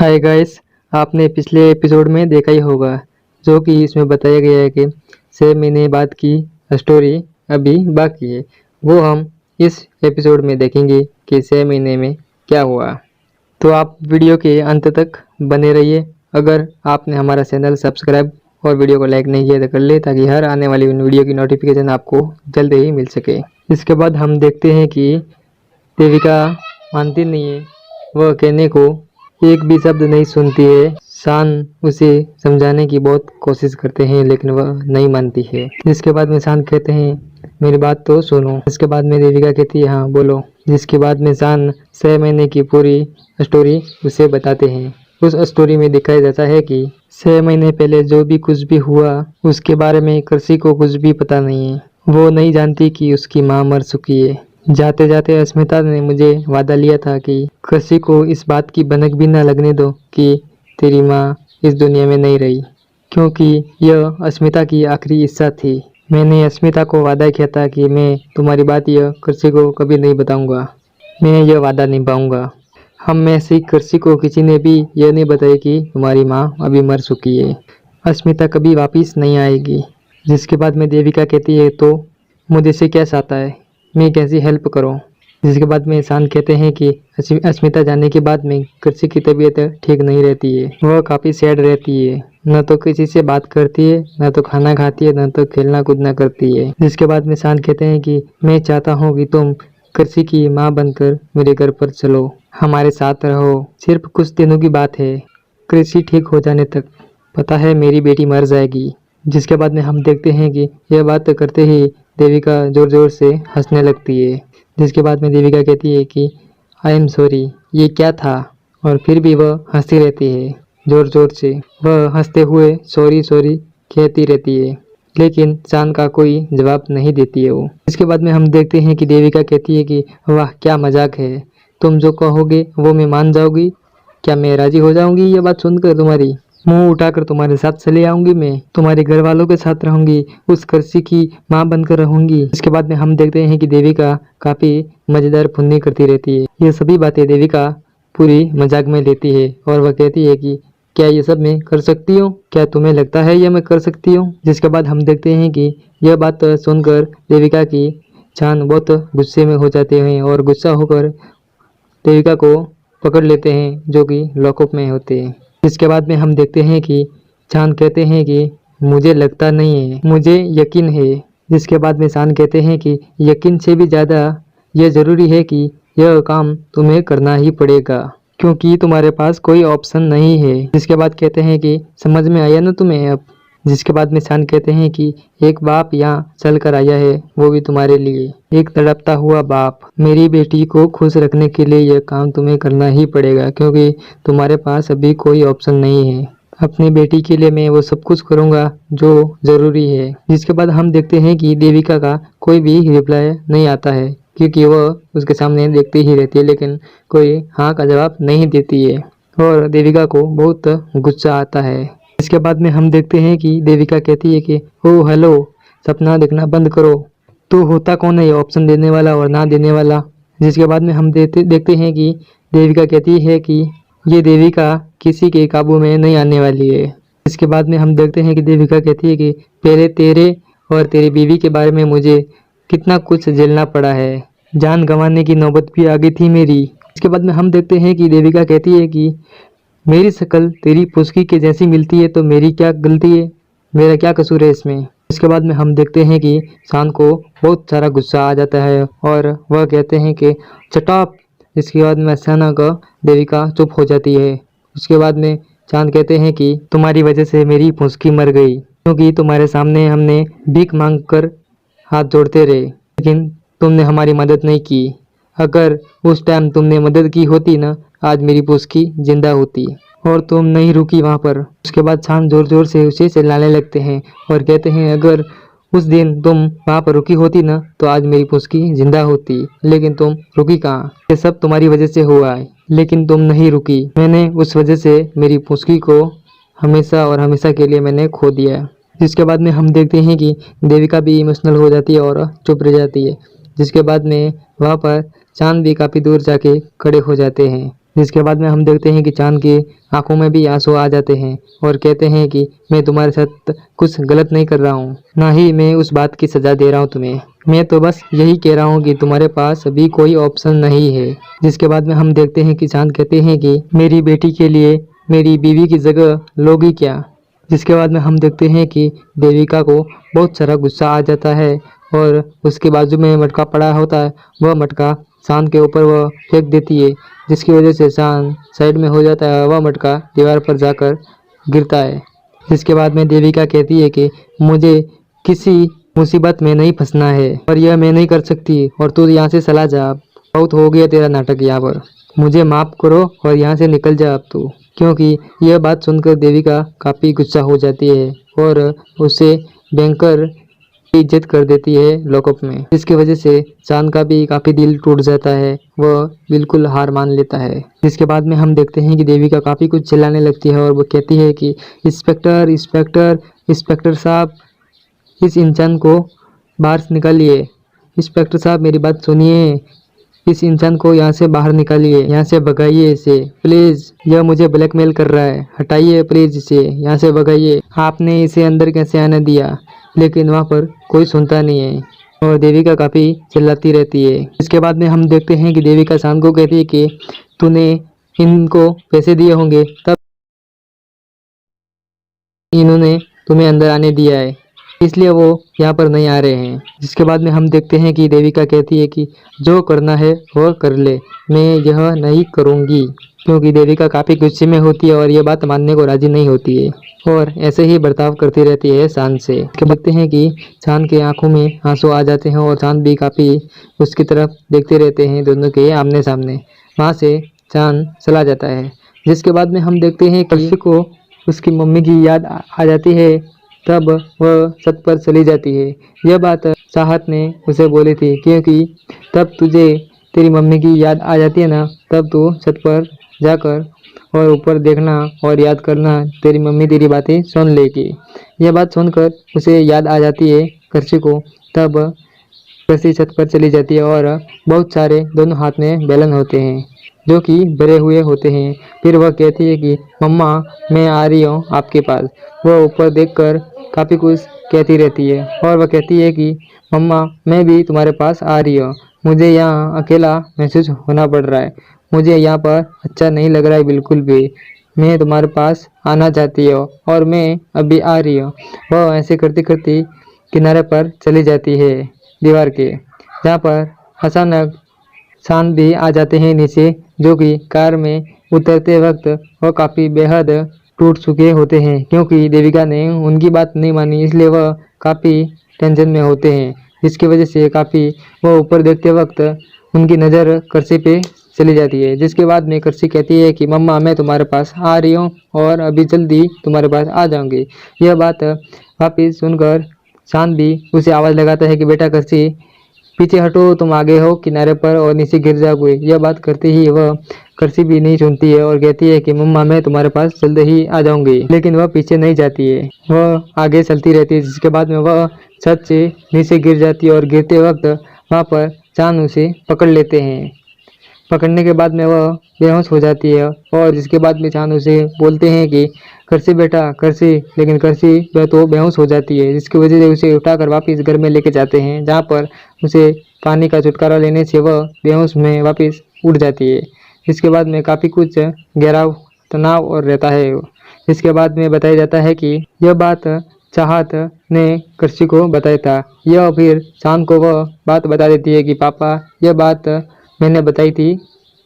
Hi guys. आपने पिछले episode में देखा ही होगा जो कि इसमें बताया गया है कि 6 महीने बाद की स्टोरी अभी बाकी है। वो हम इस एपिसोड में देखेंगे कि 6 महीने में क्या हुआ। तो आप वीडियो के अंत तक बने रहिए। अगर आपने हमारा चैनल सब्सक्राइब और वीडियो को लाइक नहीं किया तो कर ले, ताकि हर आने वाली वीडियो की नोटिफिकेशन आपको जल्द ही मिल सके। इसके बाद हम देखते हैं कि देविका मानती नहीं है। वह कहने को एक भी शब्द नहीं सुनती है। शान उसे समझाने की बहुत कोशिश करते हैं लेकिन वह नहीं मानती है। जिसके बाद में शान कहते हैं मेरी बात तो सुनो। इसके बाद में देविका कहती है हाँ बोलो। जिसके बाद में शान 6 महीने की पूरी स्टोरी उसे बताते हैं। उस स्टोरी में दिखाया जाता है कि 6 महीने पहले जो भी कुछ भी हुआ उसके बारे में कृषि को कुछ भी पता नहीं है। वो नहीं जानती कि उसकी माँ मर चुकी है। जाते जाते अस्मिता ने मुझे वादा लिया था कि कृषि को इस बात की भनक भी न लगने दो कि तेरी माँ इस दुनिया में नहीं रही, क्योंकि यह अस्मिता की आखिरी इच्छा थी। मैंने अस्मिता को वादा किया था कि मैं तुम्हारी बात यह कृषि को कभी नहीं बताऊंगा। मैं यह वादा निभाऊंगा। हम में से कृषि को किसी ने भी यह नहीं बताया कि तुम्हारी माँ अभी मर चुकी है। अस्मिता कभी वापिस नहीं आएगी। जिसके बाद में देविका कहती है तो मुझे से क्या चाहता है, मैं कैसी हेल्प करूं। जिसके बाद में शान कहते हैं कि अस्मिता जाने के बाद में कृषि की तबीयत ठीक नहीं रहती है। वह काफ़ी सैड रहती है। न तो किसी से बात करती है, न तो खाना खाती है, न तो खेलना कूदना करती है। जिसके बाद में शान कहते हैं कि मैं चाहता हूँ कि तुम कृषि की माँ बनकर मेरे घर पर चलो, हमारे साथ रहो। सिर्फ कुछ दिनों की बात है। कृषि ठीक हो जाने तक पता है मेरी बेटी मर जाएगी। जिसके बाद में हम देखते हैं कि यह बात करते ही देविका जोर जोर से हंसने लगती है। जिसके बाद में देविका कहती है कि आई एम सॉरी, ये क्या था। और फिर भी वह हंसती रहती है जोर जोर से। वह हंसते हुए सॉरी सॉरी कहती रहती है, लेकिन शान का कोई जवाब नहीं देती है वो। इसके बाद में हम देखते हैं कि देविका कहती है कि वाह क्या मजाक है, तुम जो कहोगे वो मैं मान जाऊंगी। क्या मैं राजी हो जाऊंगी ये बात सुनकर तुम्हारी? मुंह उठाकर तुम्हारे साथ चले आऊंगी। मैं तुम्हारे घर वालों के साथ रहूंगी, उस कृषि की माँ बनकर रहूंगी। इसके बाद में हम देखते हैं कि देविका काफी मजेदार फुन्नी करती रहती है। ये सभी बातें देविका पूरी मजाक में लेती है और वह कहती है कि क्या ये सब मैं कर सकती हूँ? क्या तुम्हें लगता है यह मैं कर सकती हूँ? जिसके बाद हम देखते हैं कि यह बात सुनकर देविका की जान बहुत गुस्से में हो जाते हैं और गुस्सा होकर देविका को पकड़ लेते हैं, जो कि लॉकअप में होते हैं। इसके बाद में हम देखते हैं कि शान कहते हैं कि मुझे लगता नहीं है, मुझे यकीन है। जिसके बाद में शान कहते हैं कि यकीन से भी ज़्यादा यह ज़रूरी है कि यह काम तुम्हें करना ही पड़ेगा, क्योंकि तुम्हारे पास कोई ऑप्शन नहीं है। जिसके बाद कहते हैं कि समझ में आया ना तुम्हें अब? जिसके बाद में शान कहते हैं कि एक बाप यहाँ चल कर आया है, वो भी तुम्हारे लिए, एक तड़पता हुआ बाप। मेरी बेटी को खुश रखने के लिए यह काम तुम्हें करना ही पड़ेगा, क्योंकि तुम्हारे पास अभी कोई ऑप्शन नहीं है। अपनी बेटी के लिए मैं वो सब कुछ करूँगा जो ज़रूरी है। जिसके बाद हम देखते हैं कि देविका का कोई भी रिप्लाई नहीं आता है, क्योंकि वह उसके सामने देखती ही रहती है लेकिन कोई हाँ का जवाब नहीं देती है और देविका को बहुत गुस्सा आता है। इसके बाद में हम देखते हैं कि देविका कहती है कि ओ हेलो, सपना देखना बंद करो। तो होता कौन है ये ऑप्शन देने वाला और ना देने वाला? जिसके बाद में हम देखते हैं कि देविका कहती है कि ये देविका किसी के काबू में नहीं आने वाली है। इसके बाद में हम देखते हैं कि देविका कहती है कि पहले तेरे और तेरी बीवी के बारे में मुझे कितना कुछ झेलना पड़ा है, जान गंवाने की नौबत भी आ गई थी मेरी। इसके बाद में हम देखते हैं कि देविका कहती है कि मेरी शक्ल तेरी पुस्की के जैसी मिलती है तो मेरी क्या गलती है, मेरा क्या कसूर है इसमें? इसके बाद में हम देखते हैं कि शान को बहुत सारा गुस्सा आ जाता है और वह कहते हैं कि चटाप। इसके बाद में अचानक देविका चुप हो जाती है। उसके बाद में चांद कहते हैं कि तुम्हारी वजह से मेरी पुस्की मर गई, क्योंकि तुम्हारे सामने हमने भीख मांग कर हाथ जोड़ते रहे, लेकिन तुमने हमारी मदद नहीं की। अगर उस टाइम तुमने मदद की होती ना, आज मेरी पुस्की जिंदा होती। और तुम नहीं रुकी वहाँ पर। उसके बाद शान जोर जोर से उसे चिल्लाने लगते हैं और कहते हैं अगर उस दिन तुम वहाँ पर रुकी होती ना तो आज मेरी पुस्की जिंदा होती, लेकिन तुम रुकी कहाँ? ये सब तुम्हारी वजह से हुआ है, लेकिन तुम नहीं रुकी। मैंने उस वजह से मेरी पुस्की को हमेशा और हमेशा के लिए मैंने खो दिया। जिसके बाद में हम देखते हैं कि देविका भी इमोशनल हो जाती है और चुप रह जाती है। जिसके बाद में वहाँ पर चांद भी काफ़ी दूर जाके खड़े हो जाते हैं जिसके बाद में हम देखते हैं कि चांद की आंखों में भी आंसू आ जाते हैं और कहते हैं कि मैं तुम्हारे साथ कुछ गलत नहीं कर रहा हूँ, ना ही मैं उस बात की सजा दे रहा हूँ तुम्हें। मैं तो बस यही कह रहा हूँ कि तुम्हारे पास अभी कोई ऑप्शन नहीं है। जिसके बाद में हम देखते हैं कि चांद कहते हैं कि मेरी बेटी के लिए मेरी बीवी की जगह लोगी क्या। जिसके बाद में हम देखते हैं कि देविका को बहुत सारा गुस्सा आ जाता है और उसके बाजू में मटका पड़ा होता है, वह मटका शान के ऊपर वह फेंक देती है, जिसकी वजह से शान साइड में हो जाता है। वह मटका दीवार पर जाकर गिरता है। जिसके बाद में देविका कहती है कि मुझे किसी मुसीबत में नहीं फंसना है और यह मैं नहीं कर सकती और तू यहाँ से चला जा। बहुत हो गया तेरा नाटक यहाँ पर, मुझे माफ़ करो और यहाँ से निकल जा अब तू। क्योंकि यह बात सुनकर देविका काफ़ी गुस्सा हो जाती है और उसे बैंकर की इज्जत कर देती है लॉकअप में, जिसकी वजह से चांद का भी काफ़ी दिल टूट जाता है। वह बिल्कुल हार मान लेता है। जिसके बाद में हम देखते हैं कि देविका काफ़ी कुछ चिल्लाने लगती है और वो कहती है कि इंस्पेक्टर इंस्पेक्टर इंस्पेक्टर साहब, इस इंसान को बाहर से निकालिए। इंस्पेक्टर साहब मेरी बात सुनिए, इस इंसान को यहाँ से बाहर निकालिए, यहाँ से भगाइए इसे प्लीज। यह मुझे ब्लैकमेल कर रहा है, हटाइए प्लीज इसे, यहाँ से भगाइए। आपने इसे अंदर कैसे आने दिया? लेकिन वहाँ पर कोई सुनता नहीं है और देविका काफ़ी चिल्लाती रहती है। इसके बाद में हम देखते हैं कि देविका शान को कहती है कि तूने इनको पैसे दिए होंगे तब इन्होंने तुम्हें अंदर आने दिया है, इसलिए वो यहाँ पर नहीं आ रहे हैं। जिसके बाद में हम देखते हैं कि देविका कहती है कि जो करना है वो कर ले, मैं यह नहीं करूँगी। क्योंकि देविका काफ़ी गुस्से में होती है और ये बात मानने को राजी नहीं होती है और ऐसे ही बर्ताव करती रहती है चांद से। देखते हैं कि चांद के आंखों में आंसू आ जाते हैं और चांद भी काफ़ी उसकी तरफ देखते रहते हैं, दोनों के आमने सामने। वहाँ से चांद चला जाता है। जिसके बाद में हम देखते हैं कि कल्सी को उसकी मम्मी की याद आ जाती है, तब वह छत पर चली जाती है। यह बात चाहत ने उसे बोली थी, क्योंकि तब तुझे तेरी मम्मी की याद आ जाती है ना, तब तू छत पर जाकर और ऊपर देखना और याद करना, तेरी मम्मी तेरी बातें सुन लेगी। यह बात सुनकर उसे याद आ जाती है कर्शी को, तब कर्शी छत पर चली जाती है और बहुत सारे दोनों हाथ में बैलन होते हैं जो कि भरे हुए होते हैं। फिर वह कहती है कि मम्मा मैं आ रही हूँ आपके पास। वह ऊपर देखकर काफ़ी कुछ कहती रहती है और वह कहती है कि मम्मा मैं भी तुम्हारे पास आ रही हूँ, मुझे यहाँ अकेला महसूस होना पड़ रहा है, मुझे यहाँ पर अच्छा नहीं लग रहा है बिल्कुल भी, मैं तुम्हारे पास आना चाहती हूँ और मैं अभी आ रही हूँ। वह ऐसे करती करती किनारे पर चली जाती है दीवार के, जहाँ पर अचानक शान भी आ जाते हैं नीचे, जो कि कार में उतरते वक्त वह काफ़ी बेहद टूट चुके होते हैं, क्योंकि देविका ने उनकी बात नहीं मानी, इसलिए वह काफ़ी टेंशन में होते हैं। जिसकी वजह से काफ़ी वह ऊपर देखते वक्त उनकी नज़र कर्सी पे चली जाती है। जिसके बाद में कर्सी कहती है कि मम्मा मैं तुम्हारे पास आ रही हूँ और अभी जल्दी तुम्हारे पास आ जाऊँगी। यह बात वापिस सुनकर शान भी उसे आवाज़ लगाता है कि बेटा कर्सी पीछे हटो, तुम आगे हो किनारे पर और नीचे गिर जाओगे। यह बात करते ही वह कर्सी भी नहीं सुनती है और कहती है कि मम्मा मैं तुम्हारे पास जल्द ही आ जाऊंगी, लेकिन वह पीछे नहीं जाती है, वह आगे चलती रहती है। जिसके बाद में वह छत से नीचे गिर जाती है और गिरते वक्त वहाँ पर चांद उसे पकड़ लेते हैं। पकड़ने के बाद में वह बेहोश हो जाती है और जिसके बाद में चांद उसे बोलते हैं कि कर्सी बेटा कर्सी, लेकिन कर्सी वह तो बेहोश हो जाती है, जिसकी वजह से उसे उठाकर वापस घर में लेके जाते हैं, जहाँ पर उसे पानी का छुटकारा लेने से वह बेहोश में वापस उठ जाती है। इसके बाद में काफ़ी कुछ गहरा तनाव और रहता है। इसके बाद में बताया जाता है कि यह बात चाहत ने कर्सी को बताया था। यह फिर चांद को वह बात बता देती है कि पापा यह बात मैंने बताई थी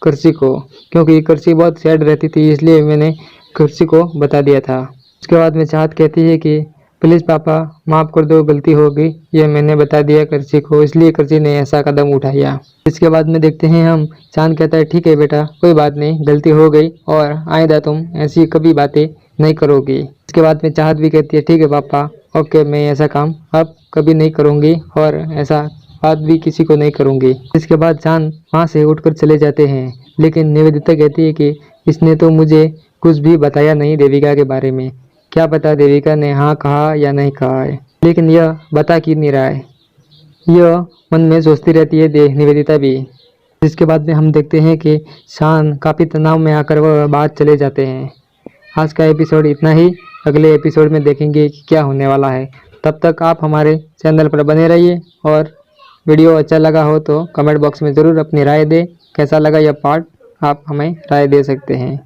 कर्सी को, क्योंकि कर्सी बहुत सैड रहती थी, इसलिए मैंने कर्सी को बता दिया था। उसके बाद में चाहत कहती है कि प्लीज़ पापा माफ़ कर दो, गलती हो गई, ये मैंने बता दिया कर्सी को, इसलिए कर्सी ने ऐसा कदम उठाया। इसके बाद में देखते हैं हम, चांद कहता है ठीक है बेटा कोई बात नहीं, गलती हो गई और आइंदा तुम ऐसी कभी बातें नहीं करोगी। इसके बाद में चाहत भी कहती है ठीक है पापा, ओके मैं ऐसा काम अब कभी नहीं करूँगी और ऐसा बात भी किसी को नहीं करूँगी। इसके बाद चांद वहाँ से उठकर चले जाते हैं, लेकिन निवेदिता कहती है कि इसने तो मुझे कुछ भी बताया नहीं देविका के बारे में, क्या पता देविका ने हाँ कहा या नहीं कहा है, लेकिन यह बता क्यों नहीं रहा है। यह मन में सोचती रहती है निवेदिता भी। जिसके बाद में हम देखते हैं कि शान काफ़ी तनाव में आकर वह बाहर चले जाते हैं। आज का एपिसोड इतना ही। अगले एपिसोड में देखेंगे कि क्या होने वाला है। तब तक आप हमारे चैनल पर बने रहिए और वीडियो अच्छा लगा हो तो कमेंट बॉक्स में ज़रूर अपनी राय दें। कैसा लगा यह पार्ट आप हमें राय दे सकते हैं।